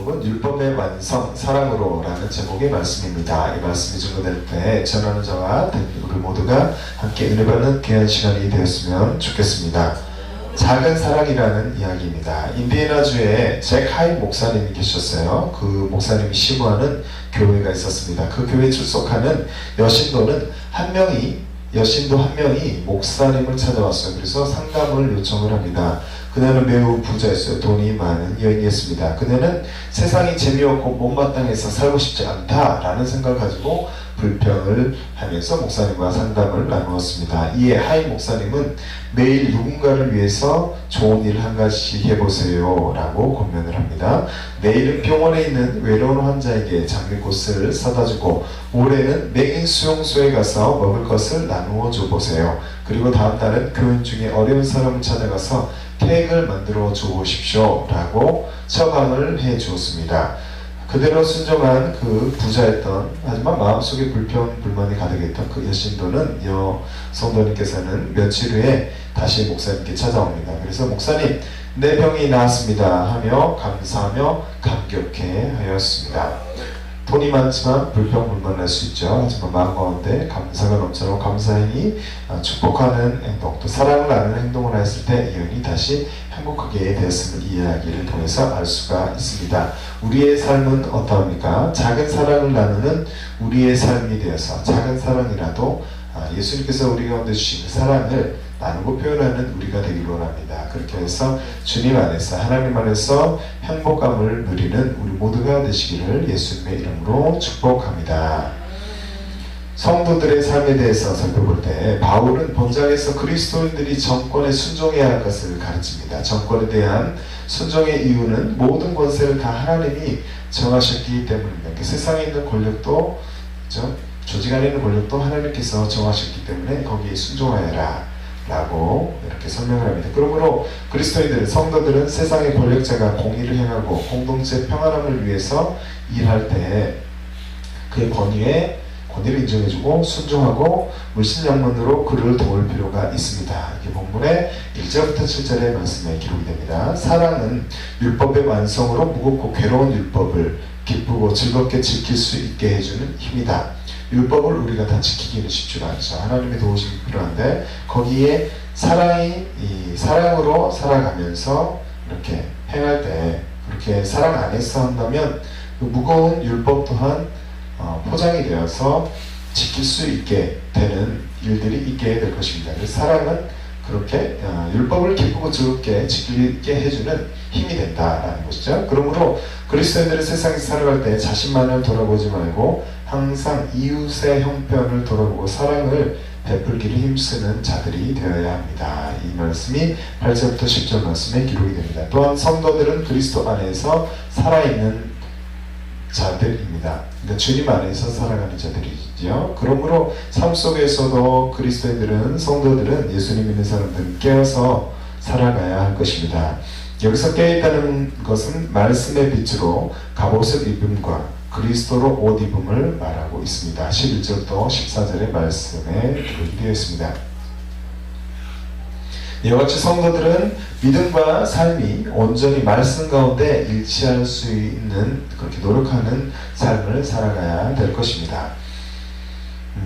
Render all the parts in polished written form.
제목은 율법의 완성 사랑으로 라는 제목의 말씀입니다. 이 말씀이 증거될 때 전하는 저와 우리 모두가 함께 은혜 받는 귀한 시간이 되었으면 좋겠습니다. 작은 사랑이라는 이야기입니다. 인디애나주에 잭 하인 목사님이 계셨어요. 그 목사님이 시무하는 교회가 있었습니다. 그 교회에 출석하는 여신도 한 명이 목사님을 찾아왔어요. 그래서 상담을 요청을 합니다. 그녀는 매우 부자였어요. 돈이 많은 여인이었습니다. 그녀는 세상이 재미없고 못마땅해서 살고 싶지 않다라는 생각을 가지고 불평을 하면서 목사님과 상담을 나누었습니다. 이에 하인 목사님은 매일 누군가를 위해서 좋은 일 한 가지 해보세요 라고 권면을 합니다. 내일은 병원에 있는 외로운 환자에게 장미꽃을 사다주고 모레는 맹인 수용소에 가서 먹을 것을 나누어 줘보세요. 그리고 다음 달은 교인 중에 어려운 사람을 찾아가서 케이크를 만들어 주십시오 라고 처방을 해 주었습니다. 그대로 순종한 그 부자였던, 하지만 마음속에 불만이 가득했던 그 여신도는 성도님께서는 며칠 후에 다시 목사님께 찾아옵니다. 그래서 목사님, 내 병이 나았습니다 하며 감사하며 감격해 하였습니다. 돈이 많지만 불평불만할 수 있죠. 하지만 마음 가운데 감사가 넘쳐나고 감사히 축복하는 행동, 또 사랑을 나누는 행동을 했을 때 이 여인이 다시 행복하게 되었음을 이 이야기를 통해서 알 수가 있습니다. 우리의 삶은 어떠합니까? 작은 사랑을 나누는 우리의 삶이 되어서 작은 사랑이라도 예수님께서 우리 가운데 주신 사랑을 나누고 표현하는 우리가 되기를 원합니다. 그렇게 해서 주님 안에서, 하나님 안에서 행복감을 누리는 우리 모두가 되시기를 예수님의 이름으로 축복합니다. 성도들의 삶에 대해서 살펴볼 때 바울은 본장에서 그리스도인들이 정권에 순종해야 할 것을 가르칩니다. 정권에 대한 순종의 이유는 모든 권세를 다 하나님이 정하셨기 때문입니다. 세상에 있는 권력도, 조직 안에 있는 권력도 하나님께서 정하셨기 때문에 거기에 순종하여라 라고 이렇게 설명을 합니다. 그러므로 그리스도인들은, 성도들은 세상의 권력자가 공의를 행하고 공동체 평안함을 위해서 일할 때 그의 권위를 인정해주고 순종하고 물신양면으로 그를 도울 필요가 있습니다. 이게 본문의 1절부터 7절의 말씀에 기록이 됩니다. 사랑은 율법의 완성으로 무겁고 괴로운 율법을 기쁘고 즐겁게 지킬 수 있게 해주는 힘이다. 율법을 우리가 다 지키기는 쉽지가 않죠. 하나님의 도우심이 필요한데 거기에 사랑으로 살아가면서 이렇게 행할 때, 그렇게 사랑 안에서 한다면 그 무거운 율법 또한 포장이 되어서 지킬 수 있게 되는 일들이 있게 될 것입니다. 그래서 사랑은 그렇게 율법을 기쁘고 즐겁게 지키게 해주는 힘이 된다라는 것이죠. 그러므로 그리스도인들은 세상에서 살아갈 때 자신만을 돌아보지 말고 항상 이웃의 형편을 돌아보고 사랑을 베풀기를 힘쓰는 자들이 되어야 합니다. 이 말씀이 8절부터 10절 말씀에 기록이 됩니다. 또한 성도들은 그리스도 안에서 살아있는 자들입니다. 그러니까 주님 안에서 살아가는 자들이죠. 그러므로 삶 속에서도 그리스도인들은, 성도들은, 예수님 믿는 사람들은 깨어서 살아가야 할 것입니다. 여기서 깨어있다는 것은 말씀의 빛으로 갑옷을 입음과 그리스도로 옷 입음을 말하고 있습니다. 11절부터 14절의 말씀에 기록이 되어 있습니다. 이와 같이 성도들은 믿음과 삶이 온전히 말씀 가운데 일치할 수 있는, 그렇게 노력하는 삶을 살아가야 될 것입니다.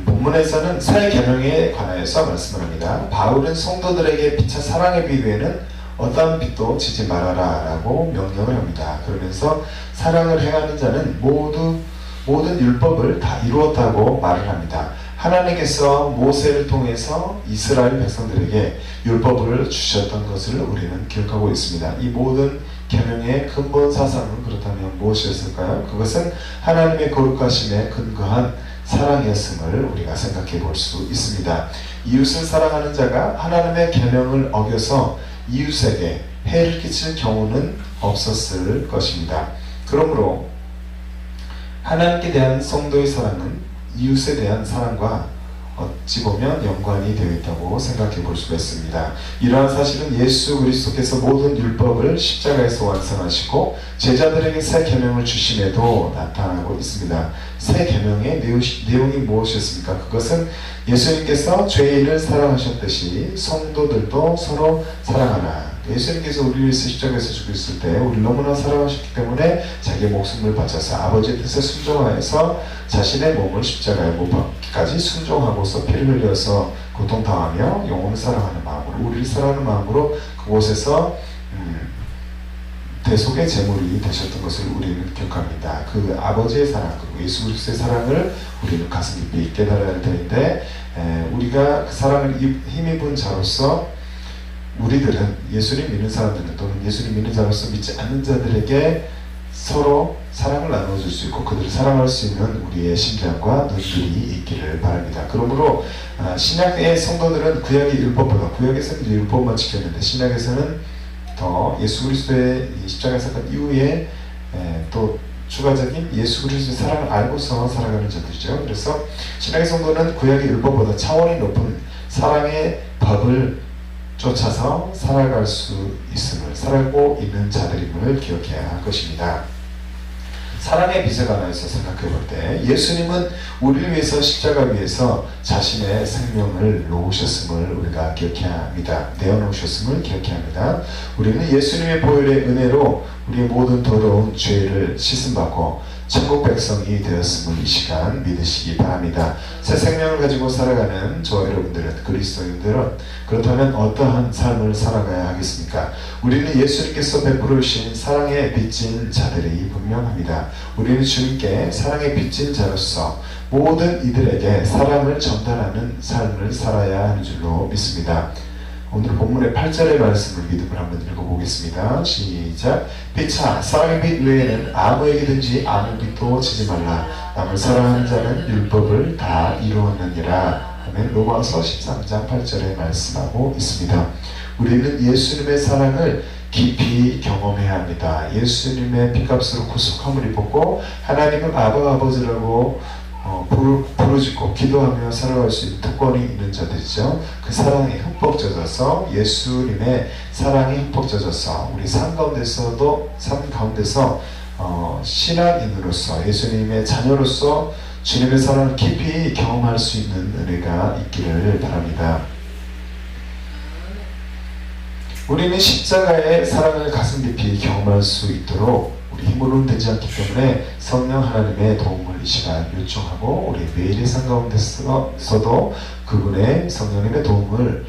본문에서는 새 계명에 관하여서 말씀을 합니다. 바울은 성도들에게 피차 사랑의 비유에는 어떠한 빛도 지지 말아라 라고 명령을 합니다. 그러면서 사랑을 행하는 자는 모든 율법을 다 이루었다고 말을 합니다. 하나님께서 모세를 통해서 이스라엘 백성들에게 율법을 주셨던 것을 우리는 기억하고 있습니다. 이 모든 계명의 근본 사상은 그렇다면 무엇이었을까요? 그것은 하나님의 거룩하심에 근거한 사랑이었음을 우리가 생각해 볼 수 있습니다. 이웃을 사랑하는 자가 하나님의 계명을 어겨서 이웃에게 해를 끼칠 경우는 없었을 것입니다. 그러므로 하나님께 대한 성도의 사랑은 이웃에 대한 사랑과 어찌 보면 연관이 되어 있다고 생각해 볼 수가 있습니다. 이러한 사실은 예수 그리스도께서 모든 율법을 십자가에서 완성하시고 제자들에게 새 계명을 주심에도 나타나고 있습니다. 새 계명의 내용이 무엇이었습니까? 그것은 예수님께서 죄인을 사랑하셨듯이 성도들도 서로 사랑하라. 예수님께서 우리를 위해서 십자가에서 죽으셨을 때 우리를 너무나 사랑하셨기 때문에 자기의 목숨을 바쳐서 아버지의 뜻에 순종하여서 자신의 몸을 십자가에 못 박기까지 순종하고서 피를 흘려서 고통당하며 영혼을 사랑하는 마음으로, 우리를 사랑하는 마음으로 그곳에서 대속의 제물이 되셨던 것을 우리는 기억합니다. 그 아버지의 사랑, 그리고 예수 그리스도의 사랑을 우리는 가슴 깊이 깨달아야 되는데, 우리가 그 사랑을 힘입은 자로서 우리들은, 예수님 믿는 사람들은, 또는 예수님 믿는 자로서 믿지 않는 자들에게 서로 사랑을 나눠줄 수 있고 그들을 사랑할 수 있는 우리의 심장과 눈들이 있기를 바랍니다. 그러므로 신약의 성도들은 구약의 율법보다, 구약에서는 율법만 지켰는데 신약에서는 더 예수 그리스도의 십자가 사건 이후에 또 추가적인 예수 그리스도의 사랑을 알고서 살아가는 자들이죠. 그래서 신약의 성도는 구약의 율법보다 차원이 높은 사랑의 법을 쫓아서 살아갈 수 있음을, 살고 있는 자들임을 기억해야 할 것입니다. 사랑의 비서가 하나 있어 생각해 볼 때, 예수님은 우리를 위해서 십자가 위에서 자신의 생명을 놓으셨음을 우리가 기억해야 합니다. 내어놓으셨음을 기억해야 합니다. 우리는 예수님의 보혈의 은혜로 우리의 모든 더러운 죄를 씻음받고 천국 백성이 되었음을 이 시간 믿으시기 바랍니다. 새 생명을 가지고 살아가는 저와 여러분들은, 그리스도인들은 그렇다면 어떠한 삶을 살아가야 하겠습니까? 우리는 예수님께서 베풀어 주신 사랑에 빚진 자들이 분명합니다. 우리는 주님께 사랑에 빚진 자로서 모든 이들에게 사랑을 전달하는 삶을 살아야 하는 줄로 믿습니다. 오늘 본문의 8절의 말씀을 믿음을 한번 읽어보겠습니다. 시작. 피차 사랑의 빛 외에는 아무에게든지 아무 빛도 지지 말라. 남을 사랑하는 자는 율법을 다 이루었느니라. 아멘. 로마서 13장 8절에 말씀하고 있습니다. 우리는 예수님의 사랑을 깊이 경험해야 합니다. 예수님의 피값으로 구속함을 입었고 하나님을 아버지라고 부르짖고 기도하며 살아갈 수 있는 특권이 있는 자들이죠. 그 사랑에 흠뻑 젖어서, 예수님의 사랑에 흠뻑 젖어서 우리 삶 가운데서 신앙인으로서, 예수님의 자녀로서 주님의 사랑을 깊이 경험할 수 있는 은혜가 있기를 바랍니다. 우리는 십자가의 사랑을 가슴 깊이 경험할 수 있도록 우리 힘으로는 되지 않기 때문에 성령 하나님의 도움을 이 시간 요청하고, 우리 매일의 삶 가운데서도 그분의 성령님의 도움을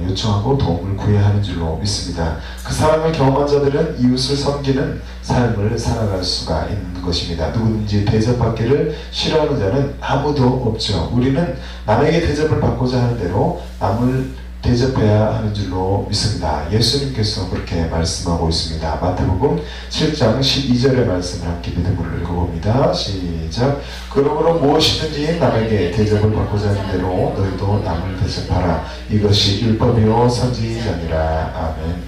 요청하고 도움을 구해야 하는 줄로 믿습니다. 그 사랑을 경험한 자들은 이웃을 섬기는 삶을 살아갈 수가 있는 것입니다. 누구든지 대접받기를 싫어하는 자는 아무도 없죠. 우리는 남에게 대접을 받고자 하는 대로 남을 대접해야 하는 줄로 믿습니다. 예수님께서 그렇게 말씀하고 있습니다. 마태복음 7장 12절의 말씀을 함께 믿음으로 읽어봅니다. 시작. 그러므로 무엇이든지 남에게 대접을 받고자 하는 대로 너희도 남을 대접하라. 이것이 율법이요 선지자니라. 아멘.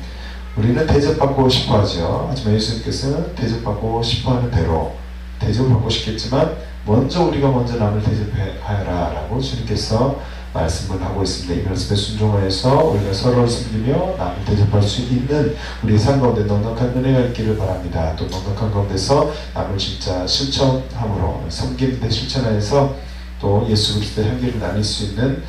우리는 대접받고 싶어하죠. 하지만 예수님께서는 대접받고 싶어하는 대로, 대접을 받고 싶겠지만 먼저 우리가 먼저 남을 대접하여라 라고 주님께서 말씀을 하고 있습니다. 이 말씀에 순종하여서 우리가 서로를 섬기며 남을 대접할 수 있는 우리 삶 가운데 넉넉한 은혜가 있기를 바랍니다. 또 넉넉한 가운데서 남을 진짜 실천함으로, 섬기는데 실천하여서 또 예수 그리스도의 향기를 나눌 수 있는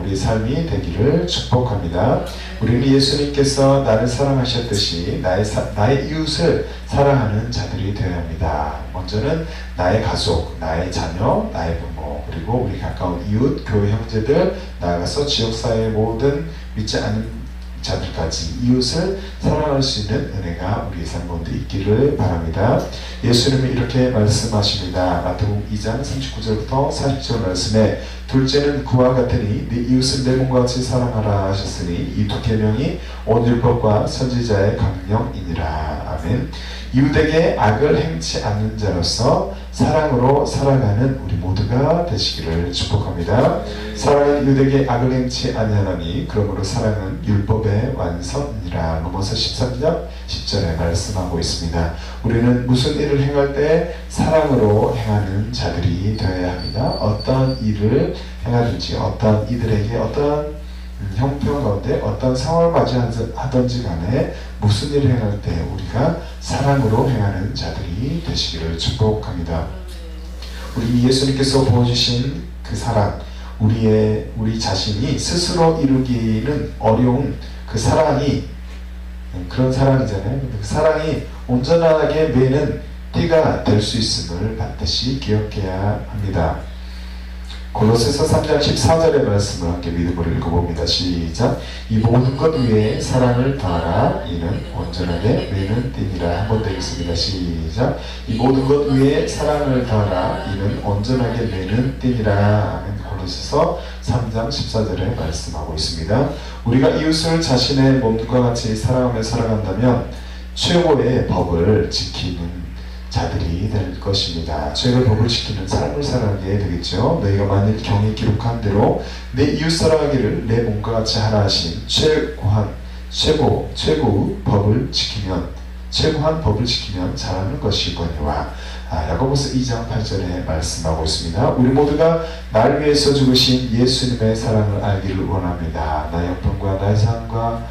우리 삶이 되기를 축복합니다. 우리는 예수님께서 나를 사랑하셨듯이 나의 이웃을 사랑하는 자들이 되어야 합니다. 먼저는 나의 가족, 나의 자녀, 나의 부모, 그리고 우리 가까운 이웃, 교회 형제들, 나아가서 지역사회의 모든 믿지 않는 자들까지 이웃을 사랑할 수 있는 은혜가 우리의 삶 가운데 있기를 바랍니다. 예수님이 이렇게 말씀하십니다. 마태복음 2장 39절부터 40절 말씀에 둘째는 그와 같으니 네 이웃을 내 몸과 같이 사랑하라 하셨으니 이 두 계명이 온 율법과 선지자의 강령이니라. 아멘. 이웃에게 악을 행치 않는 자로서 사랑으로 살아가는 우리 모두가 되시기를 축복합니다. 사랑은 이웃에게 악을 행치 아니하나니 그러므로 사랑은 율법의 완성이라. 로마서 13장 10절에 말씀하고 있습니다. 우리는 무슨 일을 행할 때 사랑으로 행하는 자들이 되어야 합니다. 어떤 일을 행하든지 어떤 이들에게 어떤 형편 가운데 어떤 상황을 맞이하든지 간에 무슨 일을 행할 때 우리가 사랑으로 행하는 자들이 되시기를 축복합니다. 우리 예수님께서 보여주신 그 사랑, 우리 자신이 스스로 이루기는 어려운 그 사랑이 그런 사랑이잖아요. 그 사랑이 온전하게 매는 띠가 될 수 있음을 반드시 기억해야 합니다. 골로새서 3장 14절의 말씀을 함께 믿음으로 읽어봅니다. 시작. 이 모든 것 위에 사랑을 더하라. 이는 온전하게 매는 띠니라. 한 번 더 읽습니다. 시작. 이 모든 것 위에 사랑을 더하라. 이는 온전하게 매는 띠니라. 아멘. 골로새서 3장 14절에 말씀하고 있습니다. 우리가 이웃을 자신의 몸과 같이 사랑하며 살아간다면 최고의 법을 지키는 자들이 될 것입니다. 최고의 법을 지키는 삶을 살아가게 되겠죠. 너희가 만일 경에 기록한 대로 내 이웃 사랑하기를 내 몸과 같이 하라 하신 최고의 법을 지키면 최고한 법을 지키면 잘하는 것이거니와. 야고보서 2장 8절에 말씀하고 있습니다. 우리 모두가 날 위해서 죽으신 예수님의 사랑을 알기를 원합니다. 나의 형편과 나의 삶과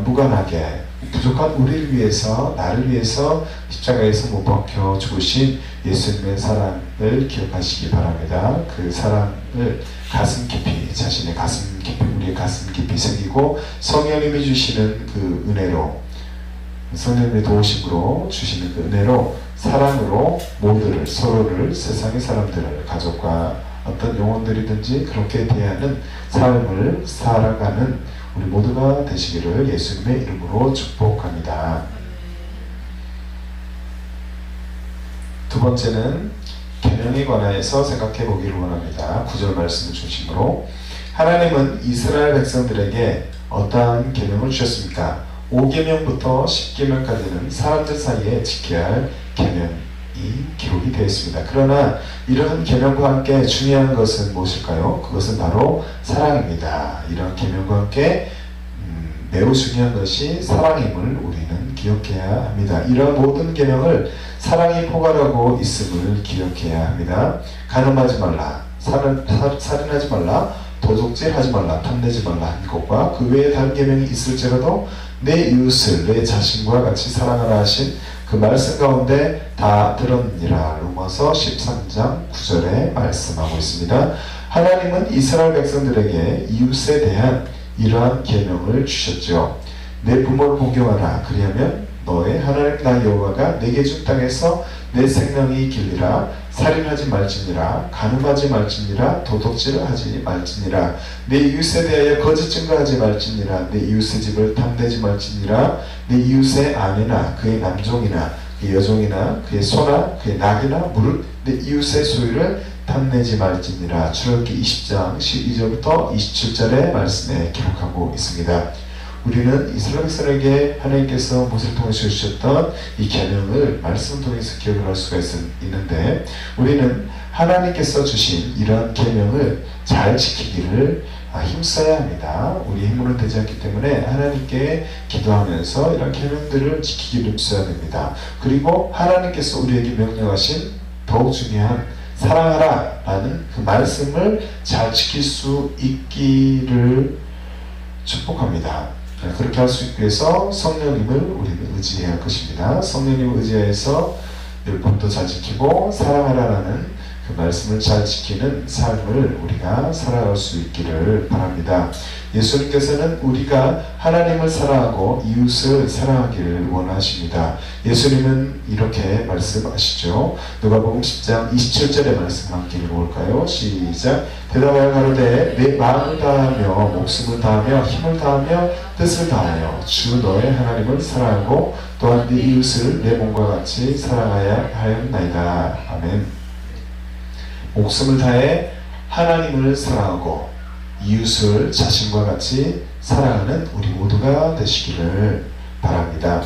무관하게 부족한 우리를 위해서, 나를 위해서 십자가에서 못 박혀 죽으신 예수님의 사랑을 기억하시기 바랍니다. 그 사랑을 가슴 깊이, 자신의 가슴 깊이, 우리의 가슴 깊이 새기고 성령님이 주시는 그 은혜로, 성령님의 도우심으로 주시는 그 은혜로 사랑으로 모두를, 서로를, 세상의 사람들을, 가족과 어떤 영혼들이든지 그렇게 대하는 삶을 살아가는 우리 모두가 되시기를 예수님의 이름으로 축복합니다. 두 번째는 계명에 관하여서 생각해 보기를 원합니다. 9절 말씀을 중심으로 하나님은 이스라엘 백성들에게 어떠한 계명을 주셨습니까? 5계명부터 10계명까지는 사람들 사이에 지켜야 할 계명이 기록이 되어 있습니다. 그러나 이러한 계명과 함께 중요한 것은 무엇일까요? 그것은 바로 사랑입니다. 이러한 계명과 함께 매우 중요한 것이 사랑임을 우리는 기억해야 합니다. 이러한 모든 계명을 사랑이 포괄하고 있음을 기억해야 합니다. 간음하지 말라, 살인하지 말라, 도둑질하지 말라, 탐내지 말라 한 것과 그 외에 다른 계명이 있을지라도 내 이웃을 내 자신과 같이 사랑하라 하신 그 말씀 가운데 다 들었느니라. 로마서 13장 9절에 말씀하고 있습니다. 하나님은 이스라엘 백성들에게 이웃에 대한 이러한 계명을 주셨죠. 내 부모를 공경하라. 그리하면 너의 하나님 나 여호와가 내게 준 땅에서 내 생명이 길리라. 살인하지 말지니라. 간음하지 말지니라. 도둑질하지 말지니라. 내 이웃에 대하여 거짓 증거하지 말지니라. 내 이웃의 집을 탐내지 말지니라. 내 이웃의 아내나 그의 남종이나 그의 여종이나 그의 소나 그의 낙이나 무릇 내 이웃의 소유를 탐내지 말지니라. 출애굽기 20장 12절부터 27절의 말씀에 기록하고 있습니다. 우리는 이스라엘 백성에게 하나님께서 모세를 통해서 주셨던 이 계명을 말씀 통해서 기억을 할 수가 있는데 우리는 하나님께서 주신 이러한 계명을 잘 지키기를 힘써야 합니다. 우리 힘으로는 되지 않기 때문에 하나님께 기도하면서 이런 계명들을 지키기를 힘써야 됩니다. 그리고 하나님께서 우리에게 명령하신 더욱 중요한 사랑하라 라는 그 말씀을 잘 지킬 수 있기를 축복합니다. 그렇게 할 수 있기 위해서 성령님을 우리는 의지해야 할 것입니다. 성령님을 의지해서 율법도 잘 지키고 사랑하라라는 그 말씀을 잘 지키는 삶을 우리가 살아갈 수 있기를 바랍니다. 예수님께서는 우리가 하나님을 사랑하고 이웃을 사랑하기를 원하십니다. 예수님은 이렇게 말씀하시죠. 누가복음 10장 27절의 말씀 함께 읽어볼까요? 시작. 대답하여 가로되 내 마음을 다하며 목숨을 다하며 힘을 다하며 뜻을 다하여 주 너의 하나님을 사랑하고 또한 네 이웃을 내 몸과 같이 사랑하여 하였나이다. 아멘. 목숨을 다해 하나님을 사랑하고 이웃을 자신과 같이 사랑하는 우리 모두가 되시기를 바랍니다.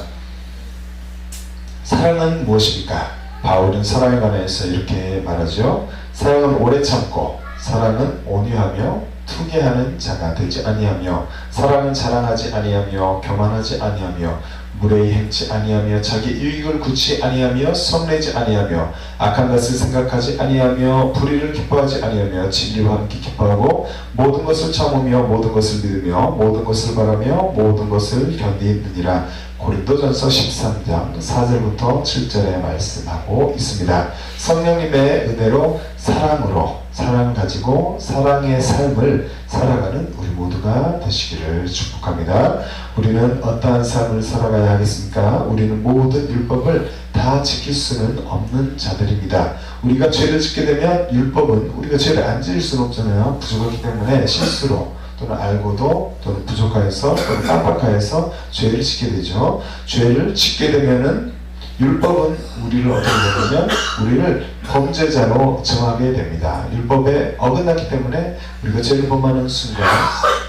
사랑은 무엇입니까? 바울은 사랑에 관해서 이렇게 말하죠. 사랑은 오래 참고 사랑은 온유하며 투기하는 자가 되지 아니하며 사랑은 자랑하지 아니하며 교만하지 아니하며 무례히 행치 아니하며 자기 유익을 굳이 아니하며 성내지 아니하며 악한 것을 생각하지 아니하며 불의를 기뻐하지 아니하며 진리와 함께 기뻐하고 모든 것을 참으며 모든 것을 믿으며 모든 것을 바라며 모든 것을 견디느니라. 고린도전서 13장 4절부터 7절에 말씀하고 있습니다. 성령님의 은혜로 사랑을 가지고 사랑의 삶을 살아가는 우리 모두가 되시기를 축복합니다. 우리는 어떠한 삶을 살아가야 하겠습니까? 우리는 모든 율법을 다 지킬 수는 없는 자들입니다. 우리가 죄를 짓게 되면 율법은 우리가 죄를 안 지을 수는 없잖아요. 부족하기 때문에 실수로 또는 알고도 또는 부족하여서 또는 깜빡하여서 죄를 짓게 되죠. 죄를 짓게 되면은 율법은 우리를 어떻게 되냐면 우리를 범죄자로 정하게 됩니다. 율법에 어긋났기 때문에 우리가 죄를 범하는 순간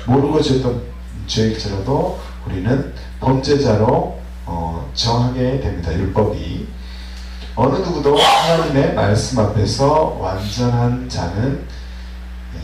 모르고 지었던 죄일지라도 우리는 범죄자로 정하게 됩니다. 율법이 어느 누구도 하나님의 말씀 앞에서 완전한 자는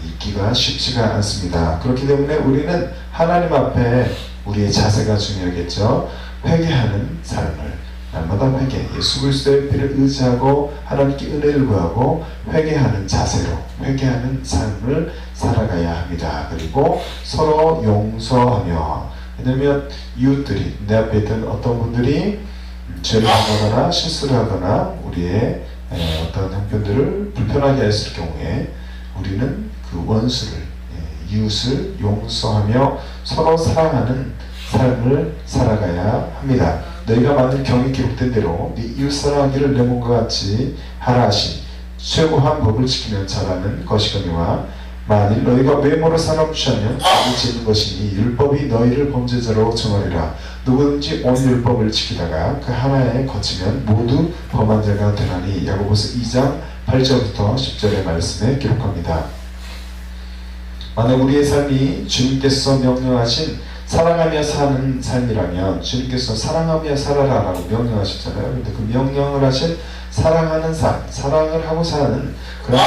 있기가 쉽지가 않습니다. 그렇기 때문에 우리는 하나님 앞에 우리의 자세가 중요하겠죠. 회개하는 삶을 날마다 예수 그리스도의 피를 의지하고 하나님께 은혜를 구하고 회개하는 자세로 회개하는 삶을 살아가야 합니다. 그리고 서로 용서하며, 왜냐하면 이웃들이 내 앞에 있던 어떤 분들이 죄를 하거나 실수를 하거나 우리의 어떤 형편들을 불편하게 했을 경우에 우리는 그 원수를 이웃을 용서하며 서로 사랑하는 삶을 살아가야 합니다. 너희가 만든 경에 기록된 대로 네 이웃 사랑하기를 내 몸과 같이 하라 하신 최고한 법을 지키면 잘하는 것이거니와 만일 너희가 외모로 사람취하면 죄를 짓는 것이니 율법이 너희를 범죄자로 정하리라. 누구든지 온 율법을 지키다가 그 하나에 거치면 모두 범한 자가 되나니. 야고보서 2장 8절부터 10절의 말씀에 기록합니다. 만약 우리의 삶이 주님께서 명령하신 사랑하며 사는 삶이라면, 주님께서 사랑하며 살아라 라고 명령하셨잖아요. 그런데 그 명령을 하신 사랑하는 삶, 사랑을 하고 사는 그런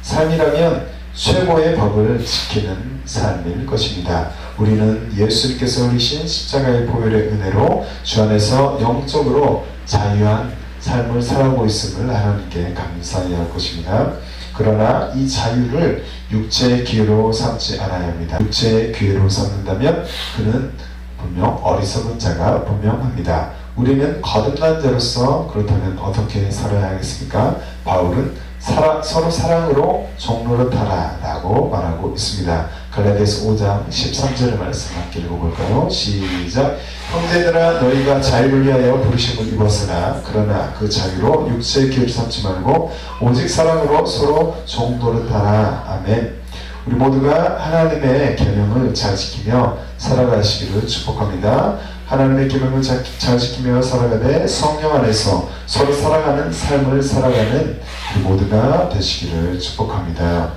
삶이라면 최고의 법을 지키는 삶일 것입니다. 우리는 예수님께서 흘리신 십자가의 보혈의 은혜로 주 안에서 영적으로 자유한 삶을 살아가고 있음을 하나님께 감사해야 할 것입니다. 그러나 이 자유를 육체의 기회로 삼지 않아야 합니다. 육체의 기회로 삼는다면 그는 분명 어리석은 자가 분명합니다. 우리는 거듭난 자로서 그렇다면 어떻게 살아야 하겠습니까? 바울은 서로 사랑으로 종노릇하라 라고 말하고 있습니다. 갈라디아서 5장 13절의 말씀 함께 읽어볼까요? 시작. 형제들아 너희가 자유를 위하여 부르심을 입었으나 그러나 그 자유로 육체의 기회를 삼지 말고 오직 사랑으로 서로 종노릇하라. 아멘. 우리 모두가 하나님의 계명을 잘 지키며 살아가시기를 축복합니다. 하나님의 계명을 잘 지키며 살아가되 성령 안에서 서로 사랑하는 삶을 살아가는 우리 모두가 되시기를 축복합니다.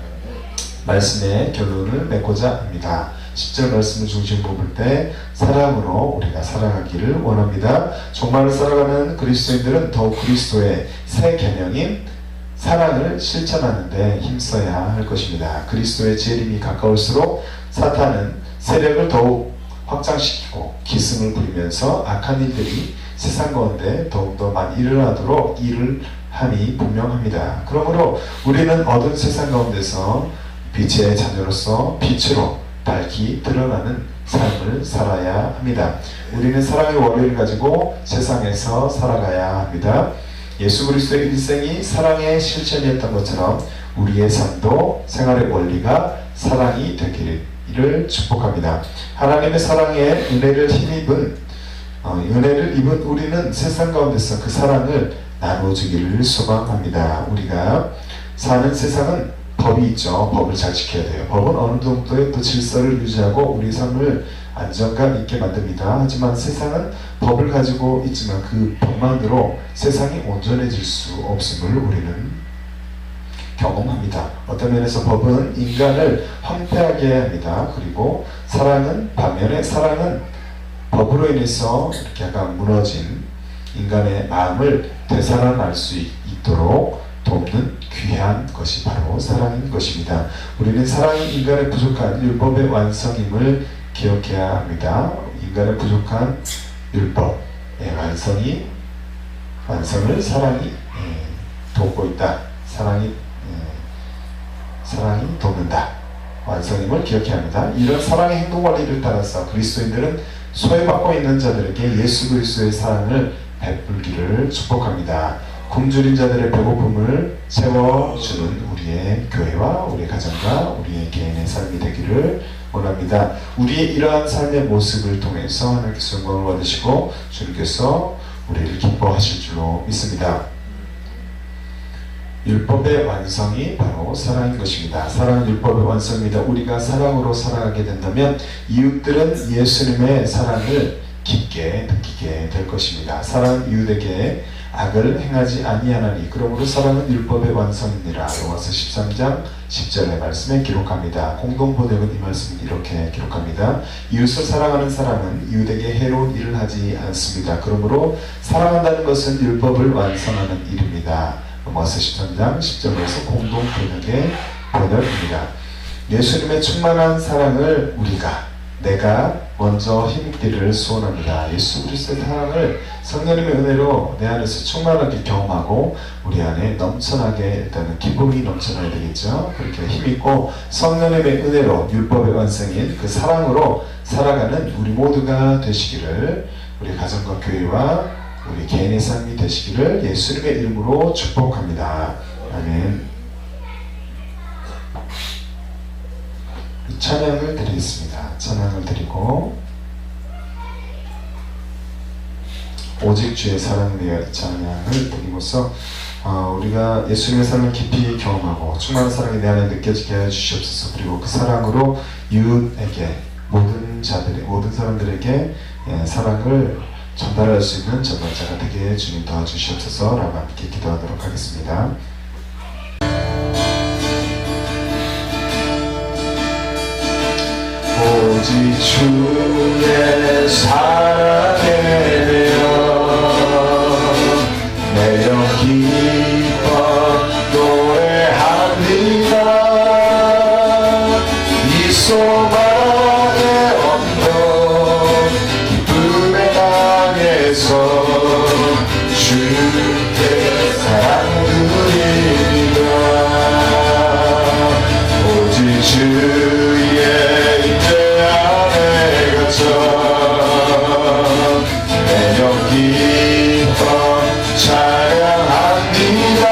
말씀의 결론을 맺고자 합니다. 10절 말씀을 중심으로 볼 때 사랑으로 우리가 살아가기를 원합니다. 정말로 살아가는 그리스도인들은 더욱 그리스도의 새 계명인 사랑을 실천하는 데 힘써야 할 것입니다. 그리스도의 재림이 가까울수록 사탄은 세력을 더욱 확장시키고 기승을 부리면서 악한 일들이 세상 가운데 더욱더 많이 일어나도록 일을 함이 분명합니다. 그러므로 우리는 어두운 세상 가운데서 빛의 자녀로서 빛으로 밝히 드러나는 삶을 살아야 합니다. 우리는 사랑의 원리를 가지고 세상에서 살아가야 합니다. 예수 그리스도의 일생이 사랑의 실천이었던 것처럼 우리의 삶도 생활의 원리가 사랑이 되기를 축복합니다. 하나님의 사랑에 은혜를 입은 우리는 세상 가운데서 그 사랑을 나눠주기를 소망합니다. 우리가 사는 세상은 법이 있죠. 법을 잘 지켜야 돼요. 법은 어느 정도의 또 질서를 유지하고 우리 삶을 안정감 있게 만듭니다. 하지만 세상은 법을 가지고 있지만 그 법만으로 세상이 온전해질 수 없음을 우리는 경험합니다. 어떤 면에서 법은 인간을 황폐하게 합니다. 그리고 반면에 사랑은 법으로 인해서 이렇게 약간 무너진 인간의 마음을 되살아날 수 있도록 돕는 귀한 것이 바로 사랑인 것입니다. 우리는 사랑이 인간의 부족한 율법의 완성임을 기억해야 합니다. 인간의 부족한 율법의 완성을 사랑이 돕고 있다. 사랑이 돕는다. 완성임을 기억해야 합니다. 이런 사랑의 행동 관리를 따라서 그리스도인들은 소외받고 있는 자들에게 예수 그리스도의 사랑을 베풀기를 축복합니다. 굶주린 자들의 배고픔을 채워주는 우리의 교회와 우리의 가정과 우리의 개인의 삶이 되기를 원합니다. 우리의 이러한 삶의 모습을 통해서 하나님께서 영광을 받으시고 주님께서 우리를 기뻐하실 줄로 믿습니다. 율법의 완성이 바로 사랑인 것입니다. 사랑은 율법의 완성입니다. 우리가 사랑으로 살아가게 된다면 이웃들은 예수님의 사랑을 깊게 느끼게 될 것입니다. 사랑은 이웃에게 악을 행하지 아니하나니 그러므로 사랑은 율법의 완성이니라. 로마서 13장 10절의 말씀에 기록합니다. 공동번역은 이 말씀을 이렇게 기록합니다. 이웃을 사랑하는 사람은 이웃에게 해로운 일을 하지 않습니다. 그러므로 사랑한다는 것은 율법을 완성하는 일입니다. 로마서 13장 10절에서 공동번역의 번역입니다. 예수님의 충만한 사랑을 내가 먼저 힘입기를 소원합니다. 예수 그리스도의 사랑을 성령님의 은혜로 내 안에서 충만하게 경험하고 우리 안에 넘쳐나게 일단은 기쁨이 넘쳐나야 되겠죠. 그렇게 힘입고 성령님의 은혜로 율법의 완성인 그 사랑으로 살아가는 우리 모두가 되시기를, 우리 가정과 교회와 우리 개인의 삶이 되시기를 예수님의 이름으로 축복합니다. 아멘. 찬양을 드리겠습니다. 찬양을 드리고 오직 주의 사랑을 위하여 찬양을 드림으로써 우리가 예수님의 사랑을 깊이 경험하고 충만한 사랑이 내 안에 느껴지게 하여 주시옵소서. 그리고 그 사랑으로 이웃에게 모든 사람들에게 사랑을 전달할 수 있는 전달자가 되게 주님 도와주시옵소서. 라고 함께 기도하도록 하겠습니다. 오직 주의 사랑에 내 영 기뻐 노래합니다. 이 소망의 언덕 기쁨의 땅에서 주께 사랑 드립니다. 오직 주의 내 영 기뻐 찬양합니다.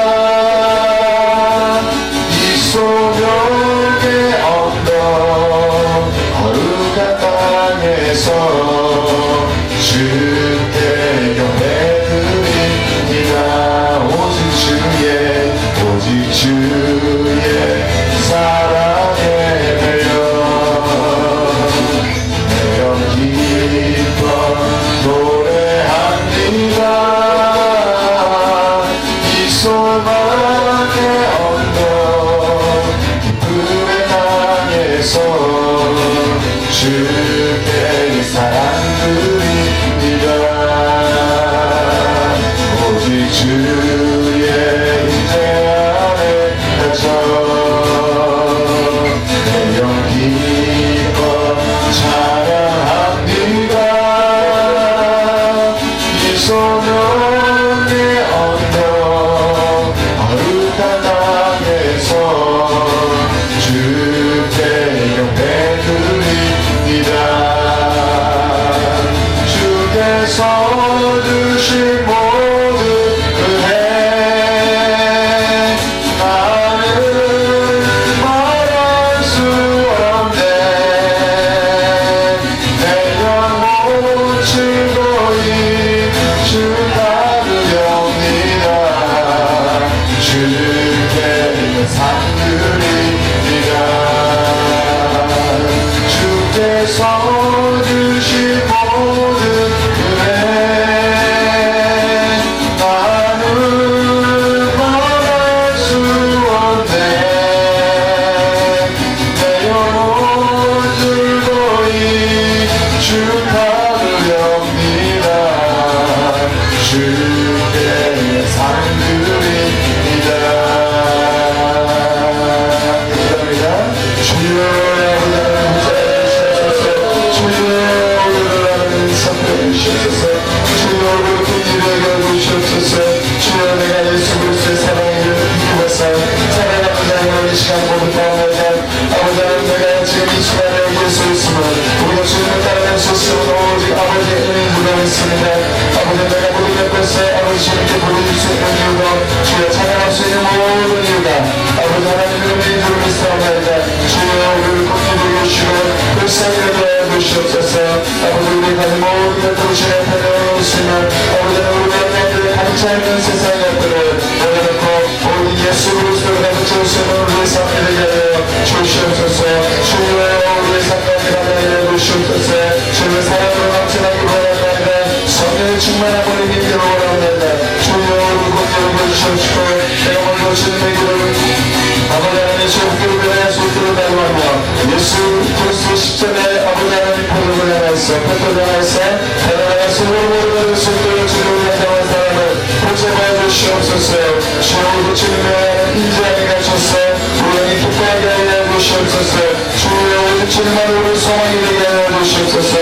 이 소명의 언덕 거룩한 땅에서 주께 경배드립니다. 오직 주의 사랑에 매여 노래합니다. 이 소망의 언덕 기쁨의 땅에서 주께 사랑 드립니다. 오직 주의 인재 안에 갇혀 내 영 기뻐 찬양합니다. 소명의 언덕 거룩한 땅에서 주께 경배드립니다. 주께서 주신 모든 은혜 나는 말할 수 없네. 내 영혼 즐거이 주 따르렵니다. 주께 상 드립니다. 주께서 주신 모든 은혜 나는 말할 수 없네. 내 영혼 즐거이 주 따르렵니다. 주께 상 드립니다. 감사합니다. 주여 주여 우리를 선포해 주셔서 수 있음은 우리가 주님을 따라갈 수 있음은 오직 아버지의 은혜가 있습니다. 아버지 내가 모든 것에 아버지 주님께 보여줄 수 있는 이유가 주여 찬양할 수 있는 모든 이유가 아버지 하나님의 은혜인 줄 믿사옵나이다. 주여 우리를 continue 주시고 불쌍히 여겨 주시옵소서. 아버지 우리 가진 모든 것들을 주님 앞에 내어놓으시면 아버지는 우리 가운데 가득 차있는 세상의 것들을 내려놓고 오직 예수 그리스도를 가득 채울 수 있는 우리의 삶이 되게 하여 주시옵소서. 주여 우리의 삶 가운데 가득 하여 주시옵소서. 주의 사랑으로 넘쳐나기 원합니다. 성령의 충만한 우리 힘으로 원합니다. 주여 우리 공격을 주시옵시고 내가 먼저 주님의 길을 아버지 하나님 주님께로 변화할 수 있도록 달려하며 예수 그리스도 십자가에 아버지 하나님 포도를 향하여서 pet도를 향하여서 달아나가서 모든 수 있도록 주님을 향한 사람을 보채하여 주시옵소서. 주여 우리 주님의 인자하게 가셔서 우리에게 기뻐하게 하여 주시옵소서. 주여 우리 주님만을 우리 소망이 되게 하여 주시옵소서.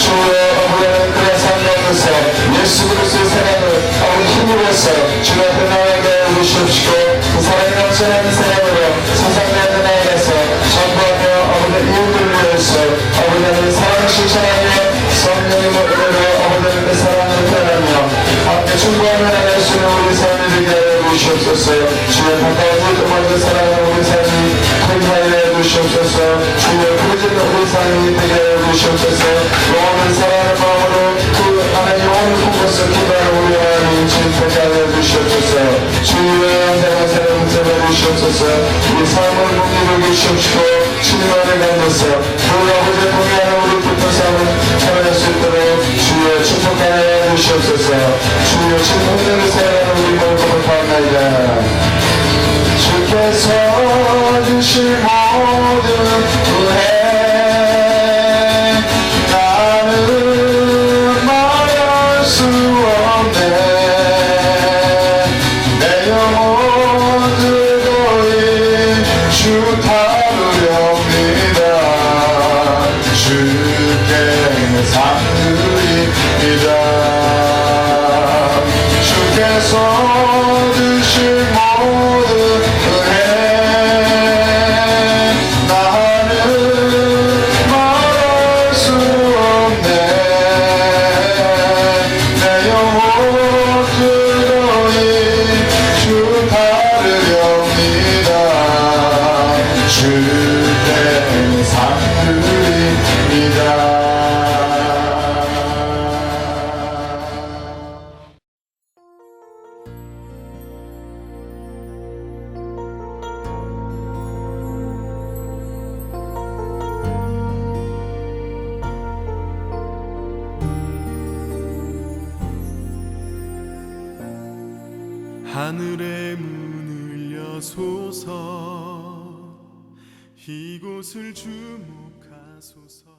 주여 아버지 하나님 그의 삶 가운데서 예수 그리스도의 사랑을 아버지 힘으로써 주님 앞에 나아가게 하여 주시옵시고 그 사랑이 넘쳐나는 사랑으로 세상 가운데 나아가서 전부하며 아버지 이웃들을 위해서 아버지 하나님 사랑을 실천하며 성령의 은혜로 아버지 하나님의 사랑을 표현하며 함께 충고하며 나갈 수 있는 우리 삶이 되게 하여 주시옵소서. 주여 가까워질 때마다 사랑하는 우리 삶이 되게 하여 주시옵소서. 주여 그려지는 우리 삶이 되게 하여 주시옵소서. 영원을 사랑하는 마음으로 그 하나님 영원을 품고서 기도하는 우리 하나님 주님 되게 하여 주시옵소서. 주여 항상 사랑을 붙잡아 주시옵소서. 우리 삶을 공유해 주시옵시고 주님 안에 가운데서 우리 아버지의 동의하는 우리 깊은 삶을 살아갈 수 있도록 주여 축복하여 주시옵소서. 주여 주님을 사랑하는 우리 모두를 바라나이다. 주께서 주신 모든 은혜 나는 말할 수 없네. 내 영혼 들고이 주 다루렵니다. 주께 상드립니다. 주께서 주신 모든 은혜 나는 말할 수 없네. 내 영혼 들고이 주 다루렵니다. 주께 상드립니다. 하늘의 문을 여소서 이곳을 주목하소서.